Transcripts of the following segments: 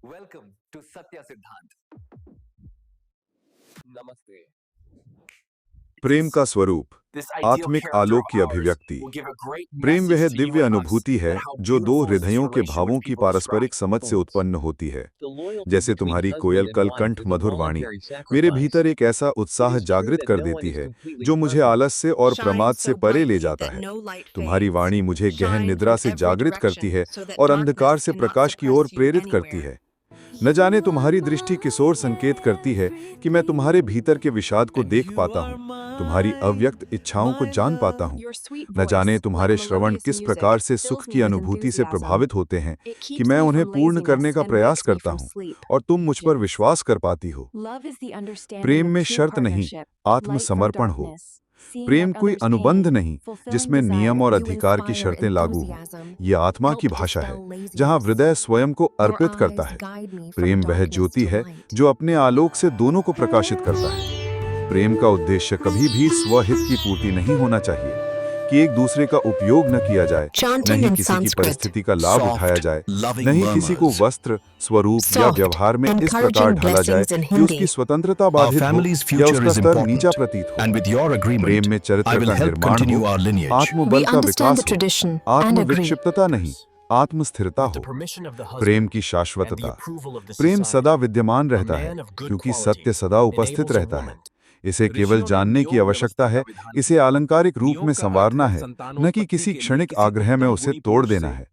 Welcome to Satya Siddhant. Namaste. प्रेम का स्वरूप, This ideal आत्मिक character आलोक of की ours अभिव्यक्ति। will give a great Prem message वह to you Divya and us अनुभूति है that how जो दो beautiful is this हृदयों के relation भावों which की people पारस्परिक describe. समझ से उत्पन्न होती है। The loyalty जैसे between तुम्हारी husband कोयल and कल wife कंठ is a Madhur Vani voluntary मेरे sacrifice. भीतर एक ऐसा उत्साह It is true जागृत that कर no one देती is है completely जो मुझे perfect. आलस्य और प्रमाद से परे ले जाता है। तुम्हारी वाणी मुझे गहन निद्रा से जागृत करती है और अंधकार से प्रकाश की ओर प्रेरित करती है। न जाने तुम्हारी दृष्टि किस ओर संकेत करती है कि मैं तुम्हारे भीतर के विषाद को देख पाता हूँ, तुम्हारी अव्यक्त इच्छाओं को जान पाता हूँ। न जाने तुम्हारे श्रवण किस प्रकार से सुख की अनुभूति से प्रभावित होते हैं कि मैं उन्हें पूर्ण करने का प्रयास करता हूँ और तुम मुझ पर विश्वास कर पाती हो। प्रेम में शर्त नहीं, आत्मसमर्पण हो। प्रेम कोई अनुबंध नहीं जिसमें नियम और अधिकार की शर्तें लागू हों। ये आत्मा की भाषा है जहां हृदय स्वयं को अर्पित करता है। प्रेम वह ज्योति है जो अपने आलोक से दोनों को प्रकाशित करता है। प्रेम का उद्देश्य कभी भी स्वहित की पूर्ति नहीं होना चाहिए कि एक दूसरे का उपयोग न किया जाए, नहीं किसी की परिस्थिति का लाभ उठाया जाए, नहीं किसी को वस्त्र, स्वरूप या व्यवहार में इस प्रकार ढाला जाए कि उसकी स्वतंत्रता बाधित हो या उसका स्तर नीचा प्रतीत हो। प्रेम में चरित्र का निर्माण हो, आत्मबल का विकास हो, आत्मविक्षिप्तता नहीं, आत्मस्थिरता हो। प्रेम की शाश्वतता। प्रेम सदा विद्यमान रहता है क्योंकि सत्य सदा उपस्थित रहता है। इसे केवल जानने की आवश्यकता है, इसे आलंकारिक रूप में संवारना है, न कि किसी क्षणिक आग्रह में उसे तोड़ देना है।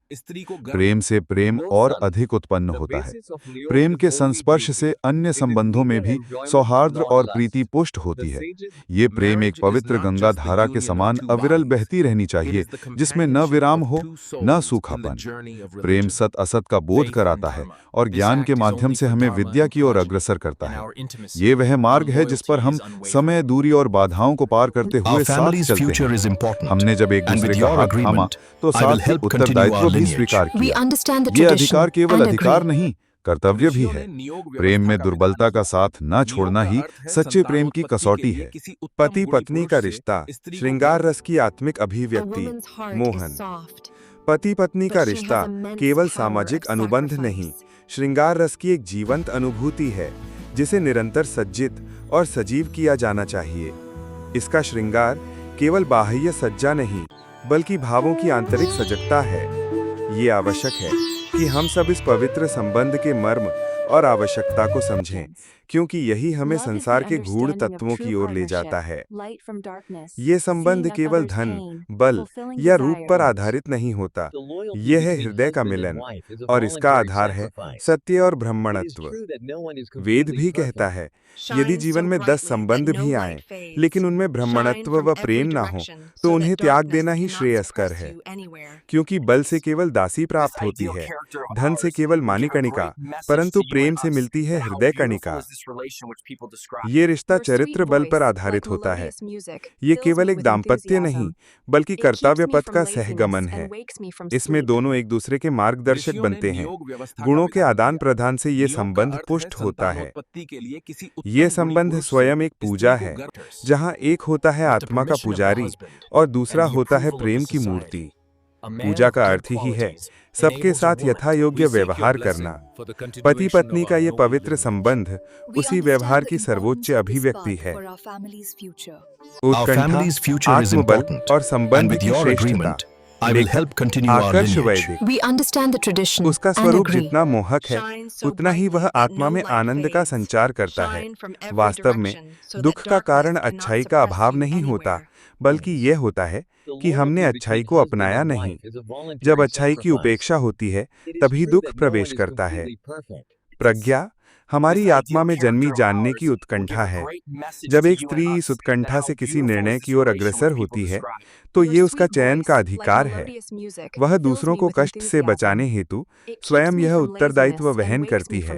प्रेम से प्रेम और अधिक उत्पन्न होता है। प्रेम के संस्पर्श से अन्य संबंधों में भी सौहार्द और प्रीति पुष्ट होती है। ये प्रेम एक पवित्र गंगा धारा के समान अविरल बहती रहनी चाहिए, जिसमें न विराम हो न सूखापन। प्रेम सत असत का बोध कराता है और ज्ञान के माध्यम से हमें विद्या की ओर अग्रसर करता है। ये वह मार्ग है जिस पर हम समय, दूरी और बाधाओं को पार करते हुए साथ चलते हैं। हमने जब एक दूसरे का हाथ थामा तो साथ ही उत्तरदायित्व भी स्वीकार किया। ये अधिकार केवल अधिकार नहीं, कर्तव्य भी है। प्रेम में दुर्बलता का साथ न छोड़ना ही सच्चे प्रेम की कसौटी है। पति पत्नी का रिश्ता, श्रृंगार रस की आत्मिक अभिव्यक्ति, मोहन। पति पत्नी का रिश्ता केवल सामाजिक अनुबंध नहीं, श्रृंगार रस की एक जीवंत अनुभूति है जिसे निरंतर सज्जित और सजीव किया जाना चाहिए। इसका श्रृंगार केवल बाह्य सज्जा नहीं बल्कि भावों की आंतरिक सजगता है। ये आवश्यक है कि हम सब इस पवित्र संबंध के मर्म और आवश्यकता को समझें, क्योंकि यही हमें संसार के गूढ़ तत्वों की ओर ले जाता है। ये संबंध केवल धन, बल या रूप पर आधारित नहीं होता। यह है हृदय का मिलन और इसका आधार है सत्य और ब्रह्मणत्व। वेद भी कहता है, यदि जीवन में 10 संबंध भी आए लेकिन उनमें ब्रह्मणत्व व प्रेम ना हो तो उन्हें त्याग देना ही श्रेयस्कर है, क्योंकि बल से केवल दासी प्राप्त होती है, धन से केवल मानिकणिका, परंतु प्रेम से मिलती है हृदय कणिका। ये रिश्ता चरित्र बल पर आधारित होता है। ये केवल एक दाम्पत्य नहीं बल्कि कर्तव्य पथ का सहगमन है। इसमें दोनों एक दूसरे के मार्गदर्शक बनते हैं। गुणों के आदान प्रदान से ये संबंध पुष्ट होता है। ये संबंध स्वयं एक पूजा है, जहाँ एक होता है आत्मा का पुजारी और दूसरा होता है प्रेम की मूर्ति। पूजा का अर्थ ही है सबके साथ यथा योग्य व्यवहार करना। पति पत्नी का ये पवित्र संबंध उसी व्यवहार की सर्वोच्च अभिव्यक्ति है। उत्कंठा, आत्मबल और संबंध की श्रेष्ठता। आकर्ष वैदिक। उसका स्वरूप जितना मोहक है उतना ही वह आत्मा में आनंद का संचार करता है। वास्तव में दुख का कारण अच्छाई का अभाव नहीं होता, बल्कि यह होता है कि हमने अच्छाई को अपनाया नहीं। जब अच्छाई की उपेक्षा होती है तभी दुख प्रवेश करता है। प्रज्ञा हमारी आत्मा में जन्मी जानने की उत्कंठा है। जब एक स्त्री इस उत्कंठा से किसी निर्णय की ओर अग्रसर होती है तो ये उसका चयन का अधिकार है। वह दूसरों को कष्ट से बचाने हेतु स्वयं यह उत्तरदायित्व वहन करती है।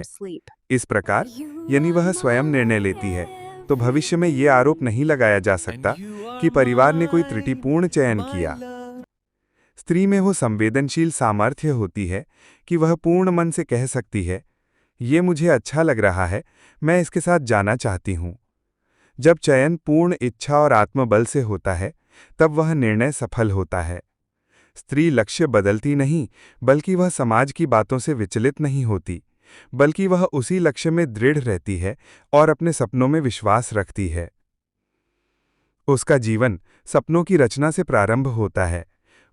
इस प्रकार यदि वह स्वयं निर्णय लेती है तो भविष्य में ये आरोप नहीं लगाया जा सकता कि परिवार ने कोई त्रुटिपूर्ण चयन किया। स्त्री में वो संवेदनशील सामर्थ्य होती है कि वह पूर्ण मन से कह सकती है, ये मुझे अच्छा लग रहा है, मैं इसके साथ जाना चाहती हूँ। जब चयन पूर्ण इच्छा और आत्मबल से होता है तब वह निर्णय सफल होता है। स्त्री लक्ष्य बदलती नहीं बल्कि वह समाज की बातों से विचलित नहीं होती। बल्कि वह उसी लक्ष्य में दृढ़ रहती है और अपने सपनों में विश्वास रखती है। उसका जीवन सपनों की रचना से प्रारंभ होता है।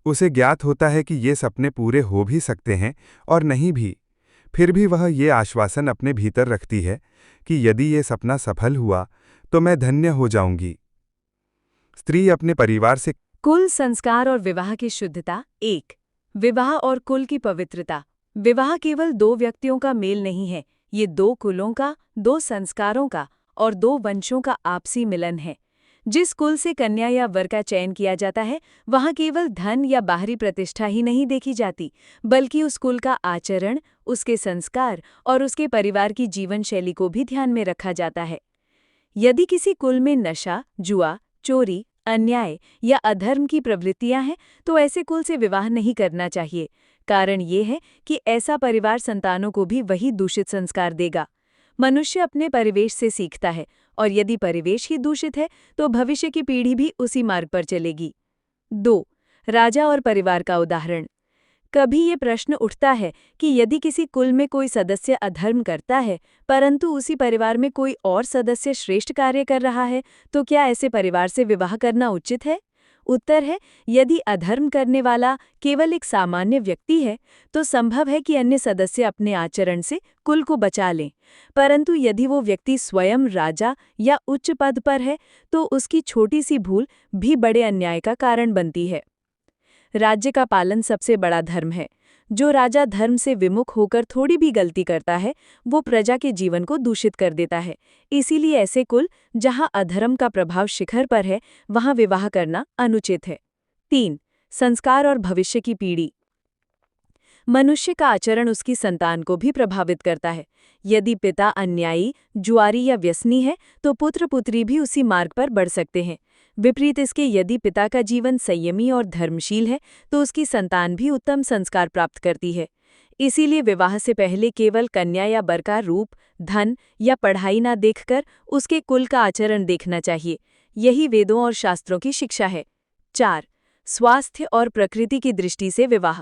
उसे ज्ञात होता है कि ये सपने पूरे हो भी सकते हैं और नहीं भी। फिर भी वह ये आश्वासन अपने भीतर रखती है कि यदि ये सपना सफल हुआ तो मैं धन्य हो जाऊंगी। स्त्री अपने परिवार से कुल, संस्कार और विवाह की शुद्धता। 1. विवाह और कुल की पवित्रता। विवाह केवल दो व्यक्तियों का मेल नहीं है, ये दो कुलों का, दो संस्कारों का और दो वंशों का आपसी मिलन है। जिस कुल से कन्या या वर का चयन किया जाता है, वहाँ केवल धन या बाहरी प्रतिष्ठा ही नहीं देखी जाती, बल्कि उस कुल का आचरण, उसके संस्कार और उसके परिवार की जीवन शैली को भी ध्यान में रखा जाता है। यदि किसी कुल में नशा, जुआ, चोरी, अन्याय या अधर्म की प्रवृत्तियां हैं, तो ऐसे कुल से विवाह नहीं करना चाहिए। कारण ये है कि ऐसा परिवार संतानों को भी वही दूषित संस्कार देगा। मनुष्य अपने परिवेश से सीखता है, और यदि परिवेश ही दूषित है तो भविष्य की पीढ़ी भी उसी मार्ग पर चलेगी। 2. राजा और परिवार का उदाहरण। कभी ये प्रश्न उठता है कि यदि किसी कुल में कोई सदस्य अधर्म करता है, परंतु उसी परिवार में कोई और सदस्य श्रेष्ठ कार्य कर रहा है, तो क्या ऐसे परिवार से विवाह करना उचित है? उत्तर है, यदि अधर्म करने वाला केवल एक सामान्य व्यक्ति है, तो संभव है कि अन्य सदस्य अपने आचरण से कुल को बचा लें। परंतु यदि वो व्यक्ति स्वयं राजा या उच्च पद पर है, तो उसकी छोटी सी भूल भी बड़े अन्याय का कारण बनती है। राज्य का पालन सबसे बड़ा धर्म है। जो राजा धर्म से विमुख होकर थोड़ी भी गलती करता है, वो प्रजा के जीवन को दूषित कर देता है। इसीलिए ऐसे कुल जहां अधर्म का प्रभाव शिखर पर है, वहां विवाह करना अनुचित है। 3. संस्कार और भविष्य की पीढ़ी। मनुष्य का आचरण उसकी संतान को भी प्रभावित करता है। यदि पिता अन्यायी, जुआरी या व्यसनी है, तो पुत्र पुत्री भी उसी मार्ग पर बढ़ सकते हैं। विपरीत इसके यदि पिता का जीवन संयमी और धर्मशील है, तो उसकी संतान भी उत्तम संस्कार प्राप्त करती है। इसीलिए विवाह से पहले केवल कन्या या वर का रूप, धन या पढ़ाई ना देखकर उसके कुल का आचरण देखना चाहिए। यही वेदों और शास्त्रों की शिक्षा है। 4. स्वास्थ्य और प्रकृति की दृष्टि से विवाह।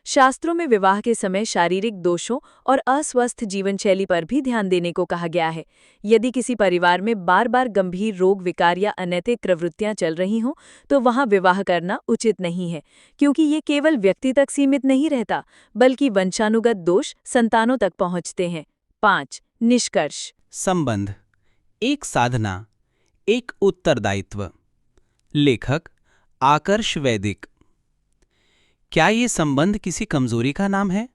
शास्त्रों में विवाह के समय शारीरिक दोषों और अस्वस्थ जीवनशैली पर भी ध्यान देने को कहा गया है। यदि किसी परिवार में बार बार गंभीर रोग, विकार या अनैतिक प्रवृत्तियां चल रही हों, तो वहां विवाह करना उचित नहीं है, क्योंकि ये केवल व्यक्ति तक सीमित नहीं रहता, बल्कि वंशानुगत दोष संतानों तक पहुंचते हैं। 5. निष्कर्ष। संबंध एक साधना, एक उत्तरदायित्व। लेखक आकर्ष वैदिक। क्या ये संबंध किसी कमजोरी का नाम है?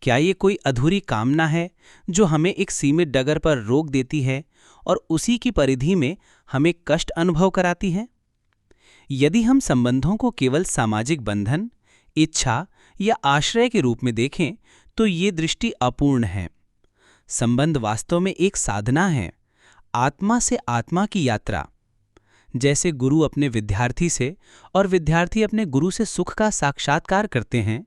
क्या ये कोई अधूरी कामना है जो हमें एक सीमित डगर पर रोक देती है और उसी की परिधि में हमें कष्ट अनुभव कराती है? यदि हम संबंधों को केवल सामाजिक बंधन, इच्छा या आश्रय के रूप में देखें, तो ये दृष्टि अपूर्ण है। संबंध वास्तव में एक साधना है, आत्मा से आत्मा की यात्रा। जैसे गुरु अपने विद्यार्थी से और विद्यार्थी अपने गुरु से सुख का साक्षात्कार करते हैं,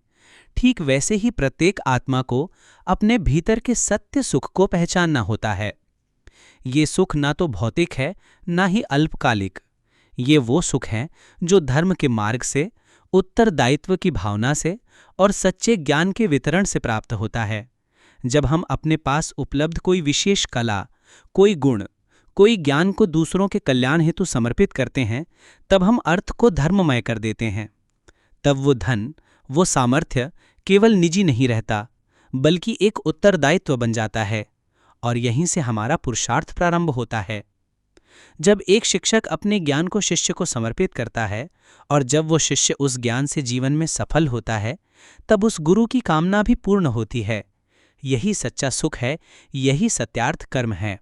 ठीक वैसे ही प्रत्येक आत्मा को अपने भीतर के सत्य सुख को पहचानना होता है। ये सुख ना तो भौतिक है, ना ही अल्पकालिक। ये वो सुख है जो धर्म के मार्ग से, उत्तरदायित्व की भावना से और सच्चे ज्ञान के वितरण से प्राप्त होता है। जब हम अपने पास उपलब्ध कोई विशेष कला, कोई गुण, कोई ज्ञान को दूसरों के कल्याण हेतु समर्पित करते हैं, तब हम अर्थ को धर्ममय कर देते हैं। तब वो धन, वो सामर्थ्य केवल निजी नहीं रहता, बल्कि एक उत्तरदायित्व बन जाता है, और यहीं से हमारा पुरुषार्थ प्रारंभ होता है। जब एक शिक्षक अपने ज्ञान को शिष्य को समर्पित करता है और जब वो शिष्य उस ज्ञान से जीवन में सफल होता है, तब उस गुरु की कामना भी पूर्ण होती है। यही सच्चा सुख है, यही सत्यार्थ कर्म है।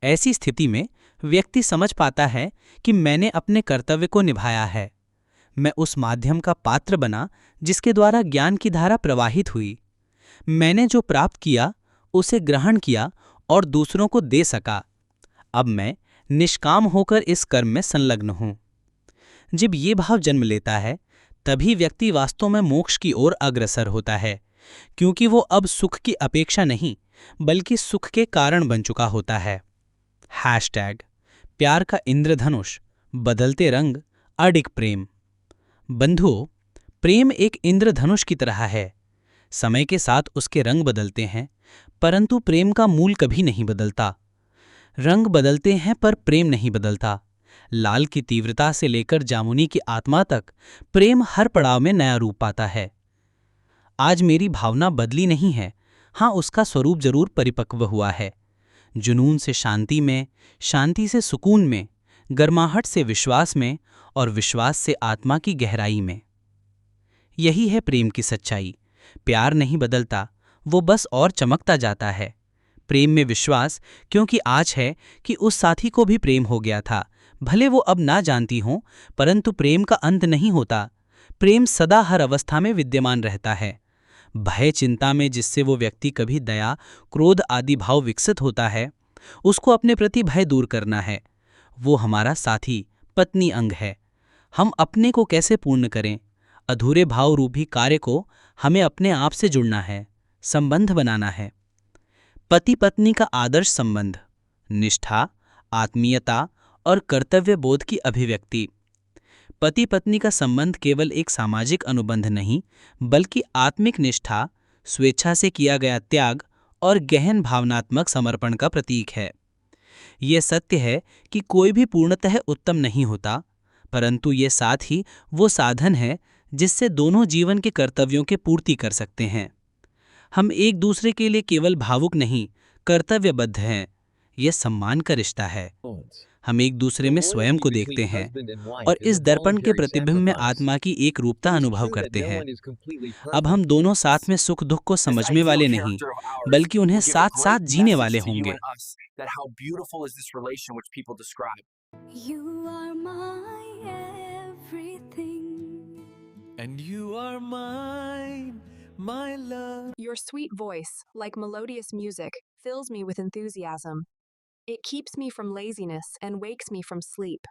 ऐसी स्थिति में व्यक्ति समझ पाता है कि मैंने अपने कर्तव्य को निभाया है। मैं उस माध्यम का पात्र बना जिसके द्वारा ज्ञान की धारा प्रवाहित हुई। मैंने जो प्राप्त किया उसे ग्रहण किया और दूसरों को दे सका। अब मैं निष्काम होकर इस कर्म में संलग्न हूं। जब ये भाव जन्म लेता है, तभी व्यक्ति वास्तव में मोक्ष की ओर अग्रसर होता है, क्योंकि वो अब सुख की अपेक्षा नहीं, बल्कि सुख के कारण बन चुका होता है। प्यार का इंद्रधनुष, बदलते रंग, अडिग प्रेम। बंधुओं, प्रेम एक इंद्रधनुष की तरह है। समय के साथ उसके रंग बदलते हैं, परंतु प्रेम का मूल कभी नहीं बदलता। रंग बदलते हैं पर प्रेम नहीं बदलता। लाल की तीव्रता से लेकर जामुनी की आत्मा तक प्रेम हर पड़ाव में नया रूप पाता है। आज मेरी भावना बदली नहीं है, हाँ, उसका स्वरूप जरूर परिपक्व हुआ है। जुनून से शांति में, शांति से सुकून में, गर्माहट से विश्वास में और विश्वास से आत्मा की गहराई में। यही है प्रेम की सच्चाई। प्यार नहीं बदलता, वो बस और चमकता जाता है। प्रेम में विश्वास, क्योंकि आज है कि उस साथी को भी प्रेम हो गया था, भले वो अब ना जानती हों, परंतु प्रेम का अंत नहीं होता। प्रेम सदा हर अवस्था में विद्यमान रहता है। भय चिंता में जिससे वो व्यक्ति कभी दया, क्रोध आदि भाव विकसित होता है, उसको अपने प्रति भय दूर करना है। वो हमारा साथी, पत्नी अंग है। हम अपने को कैसे पूर्ण करें? अधूरे भाव रूपी कार्य को हमें अपने आप से जुड़ना है, संबंध बनाना है। पति पत्नी का आदर्श संबंध, निष्ठा, आत्मीयता और कर्तव्य बोध की अभिव्यक्ति। पति पत्नी का संबंध केवल एक सामाजिक अनुबंध नहीं, बल्कि आत्मिक निष्ठा, स्वेच्छा से किया गया त्याग और गहन भावनात्मक समर्पण का प्रतीक है। यह सत्य है कि कोई भी पूर्णतः उत्तम नहीं होता, परंतु ये साथ ही वो साधन है जिससे दोनों जीवन के कर्तव्यों के पूर्ति कर सकते हैं। हम एक दूसरे के लिए केवल भावुक नहीं, कर्तव्यबद्ध हैं। यह सम्मान का रिश्ता है। हम एक दूसरे में स्वयं को देखते हैं और इस दर्पण के प्रतिबिंब में आत्मा की एक रूपता अनुभव करते हैं। अब हम दोनों साथ में सुख दुख को समझने वाले नहीं, बल्कि उन्हें साथ साथ जीने वाले होंगे। You are my everything. And you are mine, my love. Your sweet voice, like melodious music, fills me with enthusiasm. It keeps me from laziness and wakes me from sleep.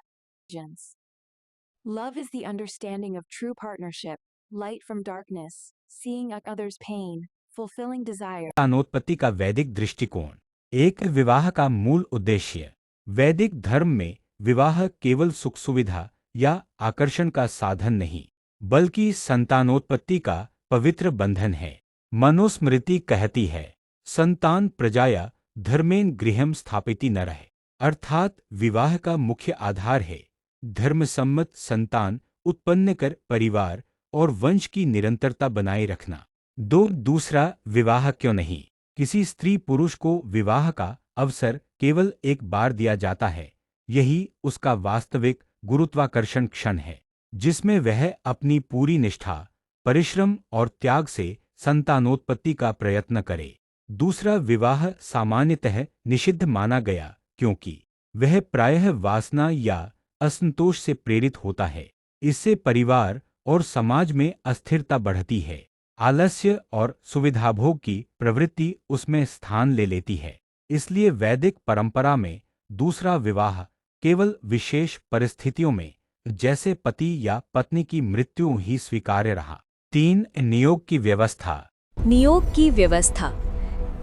Love is the understanding of true partnership, light from darkness, seeing others' pain, fulfilling desire. संतानोत्पत्ति का वैदिक दृष्टिकोण। एक विवाह का मूल उद्देश्य। वैदिक धर्म में विवाह केवल सुख सुविधा या आकर्षण का साधन नहीं, बल्कि संतानोत्पत्ति का पवित्र बंधन है। मनुस्मृति कहती है, संतान प्रजाया धर्मेन गृहम स्थापिति नरः, अर्थात विवाह का मुख्य आधार है धर्मसम्मत संतान उत्पन्न कर परिवार और वंश की निरंतरता बनाए रखना। दूसरा विवाह क्यों नहीं? किसी स्त्री पुरुष को विवाह का अवसर केवल एक बार दिया जाता है। यही उसका वास्तविक गुरुत्वाकर्षण क्षण है, जिसमें वह अपनी पूरी निष्ठा, परिश्रम और त्याग से संतानोत्पत्ति का प्रयत्न करे। दूसरा विवाह सामान्यतः निषिद्ध माना गया, क्योंकि वह प्रायः वासना या असंतोष से प्रेरित होता है। इससे परिवार और समाज में अस्थिरता बढ़ती है। आलस्य और सुविधाभोग की प्रवृत्ति उसमें स्थान ले लेती है। इसलिए वैदिक परंपरा में दूसरा विवाह केवल विशेष परिस्थितियों में, जैसे पति या पत्नी की मृत्यु, ही स्वीकार्य रहा। 3. नियोग की व्यवस्था। नियोग की व्यवस्था।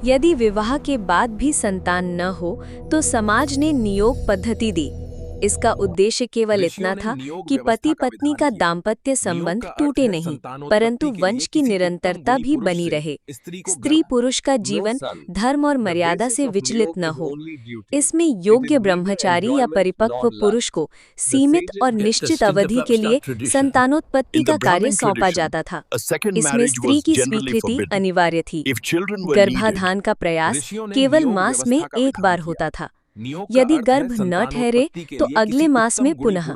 यदि विवाह के बाद भी संतान न हो तो समाज ने नियोग पद्धति दी। इसका उद्देश्य केवल इतना था कि पति पत्नी का दाम्पत्य संबंध टूटे नहीं, परंतु वंश की निरंतरता भी बनी रहे। स्त्री पुरुष का जीवन धर्म और मर्यादा से विचलित न हो। इसमें योग्य ब्रह्मचारी या परिपक्व पुरुष को सीमित और निश्चित अवधि के लिए संतानोत्पत्ति का कार्य सौंपा जाता था। इसमें स्त्री की स्वीकृति अनिवार्य थी। गर्भाधान का प्रयास केवल मास में एक बार होता था। यदि गर्भ न ठहरे तो अगले मास में पुनः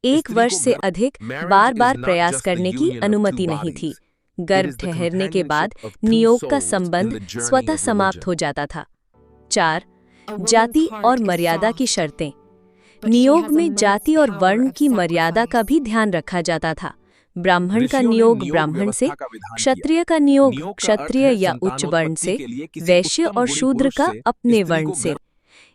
1 वर्ष से अधिक बार बार प्रयास करने की अनुमति नहीं थी। गर्भ ठहरने के बाद नियोग का संबंध स्वतः समाप्त हो जाता था। 4. जाति और मर्यादा की शर्तें। नियोग में जाति और वर्ण की मर्यादा का भी ध्यान रखा जाता था। ब्राह्मण का नियोग ब्राह्मण से, क्षत्रिय का नियोग क्षत्रिय या उच्च वर्ण से, वैश्य और शूद्र का अपने वर्ण से।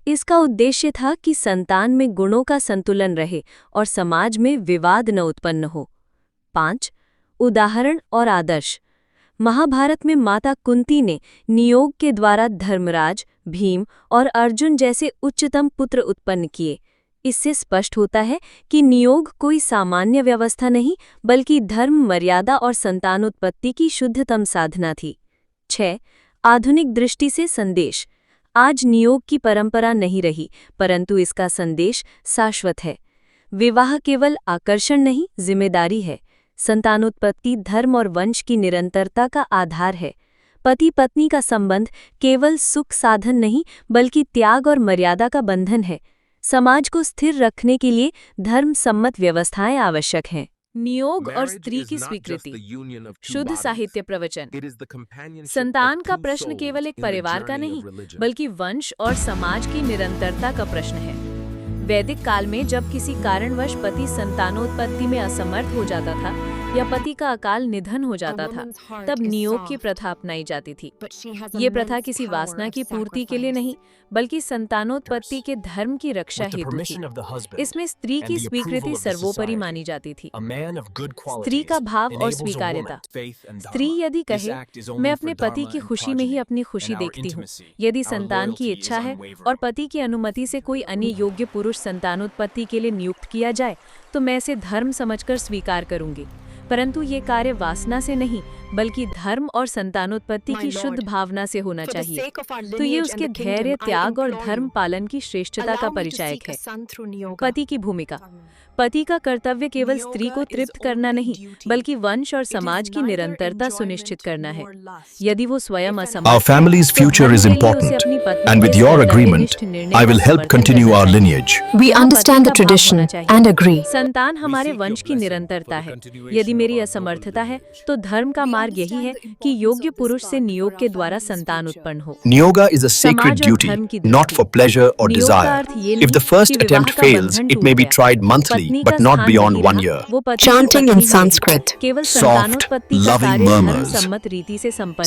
इसका उद्देश्य था कि संतान में गुणों का संतुलन रहे और समाज में विवाद न उत्पन्न हो। 5. उदाहरण और आदर्श। महाभारत में माता कुंती ने नियोग के द्वारा धर्मराज, भीम और अर्जुन जैसे उच्चतम पुत्र उत्पन्न किए। इससे स्पष्ट होता है कि नियोग कोई सामान्य व्यवस्था नहीं बल्कि धर्म, मर्यादा और संतानोत्पत्ति की शुद्धतम साधना थी। 6. आधुनिक दृष्टि से संदेश। आज नियोग की परंपरा नहीं रही, परंतु इसका संदेश शाश्वत है। विवाह केवल आकर्षण नहीं, जिम्मेदारी है। संतानोत्पत्ति धर्म और वंश की निरंतरता का आधार है। पति पत्नी का संबंध केवल सुख साधन नहीं बल्कि त्याग और मर्यादा का बंधन है। समाज को स्थिर रखने के लिए धर्म सम्मत व्यवस्थाएं आवश्यक हैं। नियोग और स्त्री की स्वीकृति। शुद्ध साहित्य प्रवचन। संतान का प्रश्न केवल एक परिवार का नहीं बल्कि वंश और समाज की निरंतरता का प्रश्न है। वैदिक काल में जब किसी कारणवश पति संतानोत्पत्ति में असमर्थ हो जाता था या पति का अकाल निधन हो जाता था, तब नियोग की प्रथा अपनाई जाती थी। ये प्रथा किसी वासना की पूर्ति के लिए नहीं बल्कि संतानोत्पत्ति के धर्म की रक्षा हेतु थी। इसमें स्त्री की स्वीकृति सर्वोपरि मानी जाती थी। स्त्री का भाव और स्वीकार्यता। स्त्री यदि कहे, मैं अपने पति की खुशी में ही अपनी खुशी देखती हूँ, यदि संतान की इच्छा है और पति की अनुमति से कोई अन्य योग्य पुरुष संतानोत्पत्ति के लिए नियुक्त किया जाए तो मैं इसे धर्म समझकर स्वीकार करूंगी, परंतु ये कार्य वासना से नहीं बल्कि धर्म और संतानोत्पत्ति की शुद्ध भावना से होना चाहिए। तो ये उसके धैर्य, त्याग और धर्म पालन की श्रेष्ठता का परिचायक है। पति की भूमिका। पति का कर्तव्य केवल स्त्री को तृप्त करना नहीं बल्कि वंश और समाज की निरंतरता सुनिश्चित करना है। यदि वो स्वयं असमर्थ Our family's future is important, and with your agreement, I will help continue our lineage. We understand the tradition and agree. संतान हमारे वंश की निरंतरता है। यदि मेरी असमर्थता है तो धर्म का मार्ग यही है कि योग्य पुरुष से नियोग के द्वारा संतान उत्पन्न हो। Niyoga is a sacred duty, not for pleasure or desire. If the first attempt fails, it may be tried monthly, but not beyond 1 year. Chanting in Sanskrit. Soft, loving murmurs.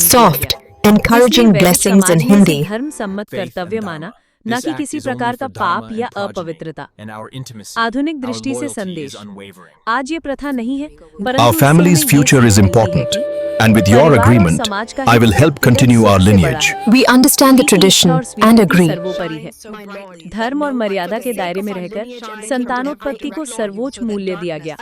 Soft, encouraging blessings in Hindi. धर्म सम्मत कर्तव्य माना, न कि किसी प्रकार का पाप या अपवित्रता। आधुनिक दृष्टि से संदेश। आज ये प्रथा नहीं है, परंतु Our family's future is important, and with your agreement, I will help continue our lineage. We understand the tradition and agree. सर्वोपरि है। धर्म और मर्यादा के दायरे में रहकर संतानोत्पत्ति को सर्वोच्च मूल्य दिया गया।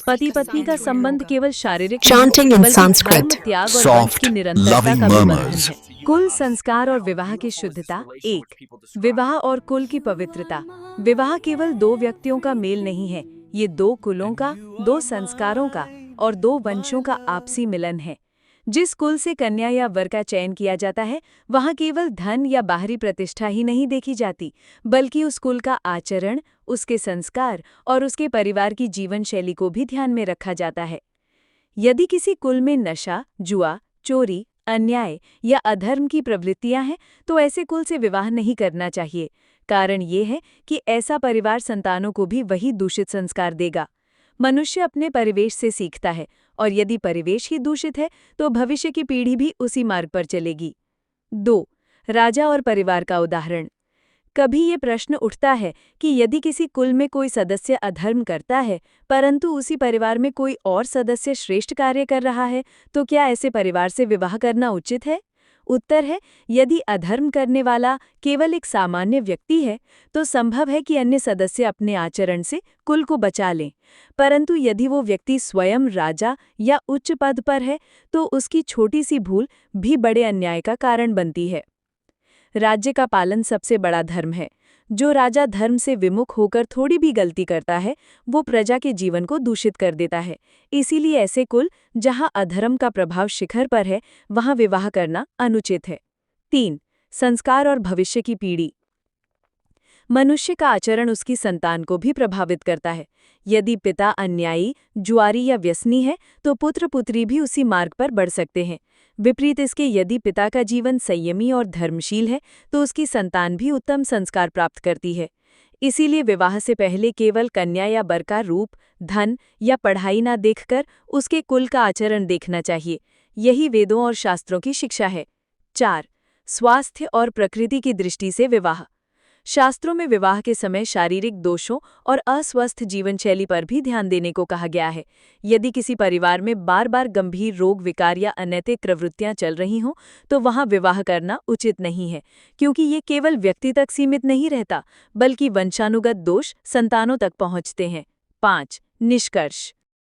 पति पत्नी का संबंध केवल शारीरिक Chanting in Sanskrit. त्याग और वंश की Soft, निरंतरता loving का भी बंधन murmurs. है। कुल, संस्कार और विवाह की शुद्धता। 1. विवाह और कुल की पवित्रता। विवाह केवल दो व्यक्तियों का मेल नहीं है, ये दो कुलों का, दो संस्कारों का और दो वंशों का आपसी मिलन है। जिस कुल से कन्या या वर का चयन किया जाता है, वहाँ केवल धन या बाहरी प्रतिष्ठा ही नहीं देखी जाती, बल्कि उस कुल का आचरण, उसके संस्कार और उसके परिवार की जीवन शैली को भी ध्यान में रखा जाता है। यदि किसी कुल में नशा, जुआ, चोरी, अन्याय या अधर्म की प्रवृत्तियां हैं, तो ऐसे कुल से विवाह नहीं करना चाहिए। कारण ये है कि ऐसा परिवार संतानों को भी वही दूषित संस्कार देगा। मनुष्य अपने परिवेश से सीखता है, और यदि परिवेश ही दूषित है तो भविष्य की पीढ़ी भी उसी मार्ग पर चलेगी। 2. राजा और परिवार का उदाहरण। कभी ये प्रश्न उठता है कि यदि किसी कुल में कोई सदस्य अधर्म करता है, परंतु उसी परिवार में कोई और सदस्य श्रेष्ठ कार्य कर रहा है, तो क्या ऐसे परिवार से विवाह करना उचित है? उत्तर है, यदि अधर्म करने वाला केवल एक सामान्य व्यक्ति है, तो संभव है कि अन्य सदस्य अपने आचरण से कुल को बचा लें। परंतु यदि वो व्यक्ति स्वयं राजा या उच्च पद पर है, तो उसकी छोटी सी भूल भी बड़े अन्याय का कारण बनती है। राज्य का पालन सबसे बड़ा धर्म है। जो राजा धर्म से विमुख होकर थोड़ी भी गलती करता है, वो प्रजा के जीवन को दूषित कर देता है। इसीलिए ऐसे कुल जहां अधर्म का प्रभाव शिखर पर है, वहां विवाह करना अनुचित है। 3. संस्कार और भविष्य की पीढ़ी। मनुष्य का आचरण उसकी संतान को भी प्रभावित करता है। यदि पिता अन्यायी, जुआरी या व्यसनी है, तो पुत्र पुत्री भी उसी मार्ग पर बढ़ सकते हैं। विपरीत इसके यदि पिता का जीवन संयमी और धर्मशील है, तो उसकी संतान भी उत्तम संस्कार प्राप्त करती है। इसीलिए विवाह से पहले केवल कन्या या वर का रूप, धन या पढ़ाई ना देखकर उसके कुल का आचरण देखना चाहिए। यही वेदों और शास्त्रों की शिक्षा है। 4. स्वास्थ्य और प्रकृति की दृष्टि से विवाह। शास्त्रों में विवाह के समय शारीरिक दोषों और अस्वस्थ जीवनशैली पर भी ध्यान देने को कहा गया है। यदि किसी परिवार में बार-बार गंभीर रोग, विकार या अनैतिक प्रवृत्तियां चल रही हों, तो वहां विवाह करना उचित नहीं है, क्योंकि ये केवल व्यक्ति तक सीमित नहीं रहता, बल्कि वंशानुगत दोष संतानों तक पहुंचते हैं। 5. निष्कर्ष।